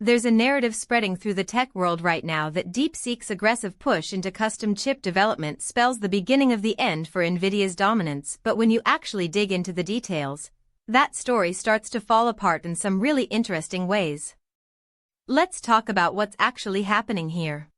There's a narrative spreading through the tech world right now that DeepSeek's aggressive push into custom chip development spells the beginning of the end for Nvidia's dominance, but when you actually dig into the details, that story starts to fall apart in some really interesting ways. Let's talk about what's actually happening here.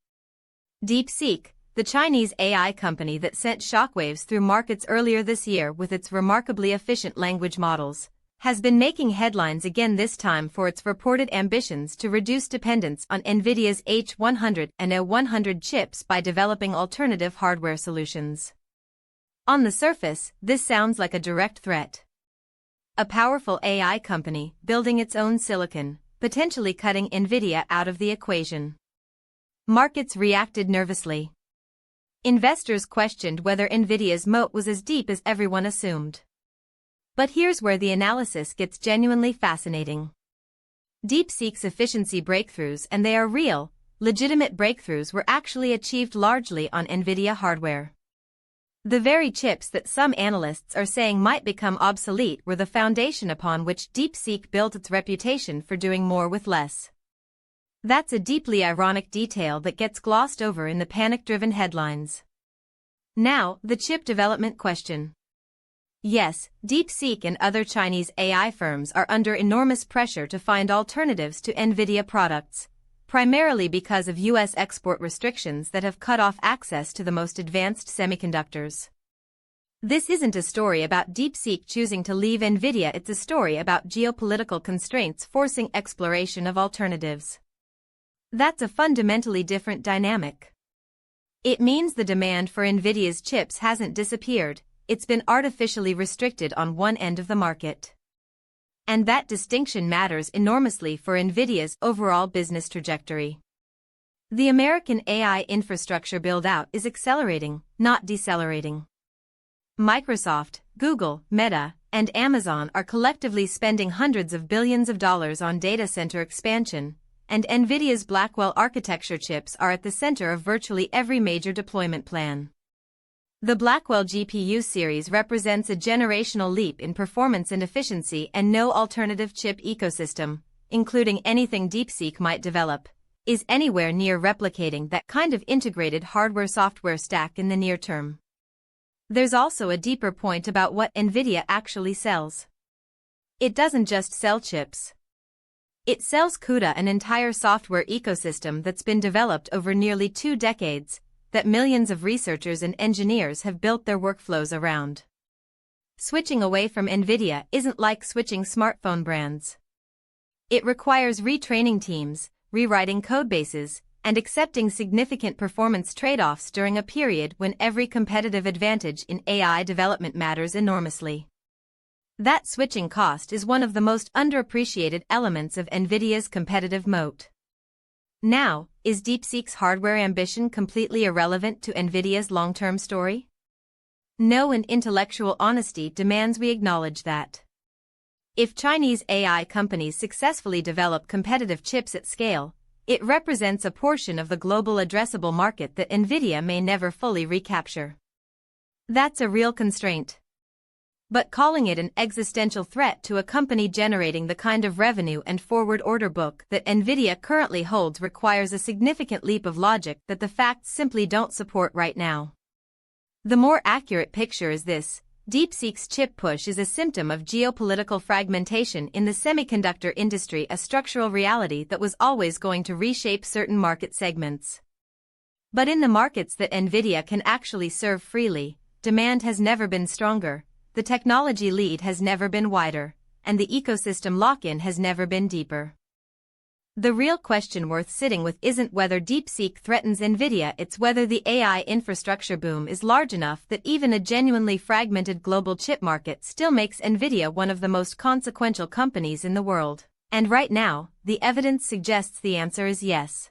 DeepSeek, the Chinese AI company that sent shockwaves through markets earlier this year with its remarkably efficient language models, has been making headlines again, this time for its reported ambitions to reduce dependence on Nvidia's H100 and A100 chips by developing alternative hardware solutions. On the surface, this sounds like a direct threat. A powerful AI company building its own silicon, potentially cutting Nvidia out of the equation. Markets reacted nervously. Investors questioned whether Nvidia's moat was as deep as everyone assumed. But here's where the analysis gets genuinely fascinating. DeepSeek's efficiency breakthroughs, and they are real, legitimate breakthroughs, were actually achieved largely on Nvidia hardware. The very chips that some analysts are saying might become obsolete were the foundation upon which DeepSeek built its reputation for doing more with less. That's a deeply ironic detail that gets glossed over in the panic-driven headlines. Now, the chip development question. Yes, DeepSeek and other Chinese AI firms are under enormous pressure to find alternatives to Nvidia products, primarily because of U.S. export restrictions that have cut off access to the most advanced semiconductors. This isn't a story about DeepSeek choosing to leave Nvidia, it's a story about geopolitical constraints forcing exploration of alternatives. That's a fundamentally different dynamic. It means the demand for Nvidia's chips hasn't disappeared, it's been artificially restricted on one end of the market. And that distinction matters enormously for Nvidia's overall business trajectory. The American AI infrastructure build-out is accelerating, not decelerating. Microsoft, Google, Meta, and Amazon are collectively spending hundreds of billions of dollars on data center expansion, and Nvidia's Blackwell architecture chips are at the center of virtually every major deployment plan. The Blackwell GPU series represents a generational leap in performance and efficiency, and no alternative chip ecosystem, including anything DeepSeek might develop, is anywhere near replicating that kind of integrated hardware-software stack in the near term. There's also a deeper point about what Nvidia actually sells. It doesn't just sell chips. It sells CUDA, an entire software ecosystem that's been developed over nearly 2 decades, that millions of researchers and engineers have built their workflows around. Switching away from Nvidia isn't like switching smartphone brands. It requires retraining teams, rewriting codebases, and accepting significant performance trade-offs during a period when every competitive advantage in AI development matters enormously. That switching cost is one of the most underappreciated elements of Nvidia's competitive moat. Now, is DeepSeek's hardware ambition completely irrelevant to Nvidia's long-term story? No, and intellectual honesty demands we acknowledge that. If Chinese AI companies successfully develop competitive chips at scale, it represents a portion of the global addressable market that Nvidia may never fully recapture. That's a real constraint. But calling it an existential threat to a company generating the kind of revenue and forward order book that Nvidia currently holds requires a significant leap of logic that the facts simply don't support right now. The more accurate picture is this: DeepSeek's chip push is a symptom of geopolitical fragmentation in the semiconductor industry, a structural reality that was always going to reshape certain market segments. But in the markets that Nvidia can actually serve freely, demand has never been stronger. The technology lead has never been wider, and the ecosystem lock-in has never been deeper. The real question worth sitting with isn't whether DeepSeek threatens Nvidia, it's whether the AI infrastructure boom is large enough that even a genuinely fragmented global chip market still makes Nvidia one of the most consequential companies in the world. And right now, the evidence suggests the answer is yes.